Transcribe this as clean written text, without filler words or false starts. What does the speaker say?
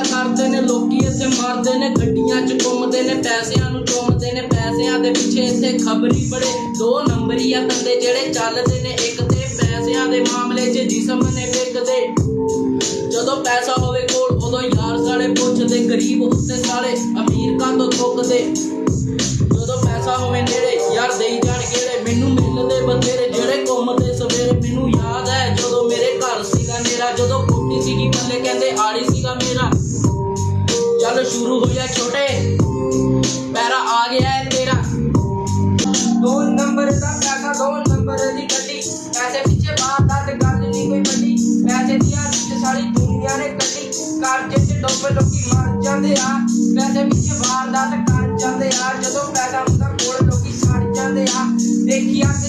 ਗੱਲਾਂ ਕਰਦੇ ਨੇ ਲੋਕੀ ਇੱਥੇ ਮਾਰਦੇ ਨੇ ਗੱਡੀਆਂ 'ਚ ਘੁੰਮਦੇ ਨੇ ਪੈਸਿਆਂ ਨੂੰ ਚੁੰਮਦੇ ਨੇ ਪੈਸਿਆਂ ਦੇ ਪਿੱਛੇ ਇੱਥੇ ਖਬਰੀ ਬੜੇ ਦੋ ਨੰਬਰੀਆ ਧੰਦੇ ਜਿਹੜੇ ਚੱਲਦੇ ਨੇ ਇੱਕ ਤੇ ਪੈਸਿਆਂ ਦੇ ਮਾਮਲੇ 'ਚ ਜਿਸਮ ਨੇ ਵਿਕਦੇ ਜਦੋਂ ਪੈਸਾ ਹੋਵੇ ਕੋਲ ਉਦੋਂ ਯਾਰ ਸਾਲੇ ਪੁੱਛਦੇ ਗਰੀਬ ਉੱਤੇ ਸਾਲੇ ਅਮੀਰ ਕਾਹਤੋਂ ਥੁੱਕਦੇ ਜਦੋਂ ਪੈਸਾ ਹੋਵੇ ਨੇੜੇ ਯਾਰ ਦੇਈ ਜਾਣ ਕਿਹੜੇ ਮੈਨੂੰ ਮਿਲਦੇ ਬਥੇਰੇ ਜਿਹੜੇ ਘੁੰਮਦੇ ਸਵੇਰੇ ਮੈਨੂੰ ਯਾਦ ਹੈ ਜਦੋਂ ਮੇਰੇ ਘਰ ਸੀਗਾ ਨੇਰਾ ਜਦੋਂ ਕੋਠੀ ਸੀਗੀ ਪੱਲੇ ਕਹਿੰਦੇ ਆੜੀ ਸੀਗਾ ਮੇਰਾ ਚੱਲ ਸ਼ੁਰੂ ਹੋਇਆ ਛੋਟੇ ਪੈਰਾ ਆ ਗਿਆ ਹੈ ਤੇਰਾ 2 ਨੰਬਰ ਦਾ ਪੈਸਾ 2 ਨੰਬਰ ਦੀ ਗੱਡੀ ਪੈਸੇ ਪਿੱਛੇ ਬਾਤ ਗੱਲ ਨਹੀਂ ਕੋਈ ਵੱਡੀ ਪੈਸੇ ਦੀਆਂ ਵਿੱਚ ਸਾਰੀ ਦੁਨੀਆ ਨੇ ਕੱਢੀ ਕਰਜ਼ੇ 'ਚ ਡੁੱਬ ਲੋਕੀ ਮਰ ਜਾਂਦੇ ਆ ਪੈਸੇ ਪਿੱਛੇ ਵਾਰਦਾਤ ਕਰ ਜਾਂਦੇ ਆ ਜਦੋਂ ਪੈਸਾ ਹੁੰਦਾ ਕੋਲ ਲੋਕੀ ਸੜ ਜਾਂਦੇ ਆ ਦੇਖੀ ਅੱਗ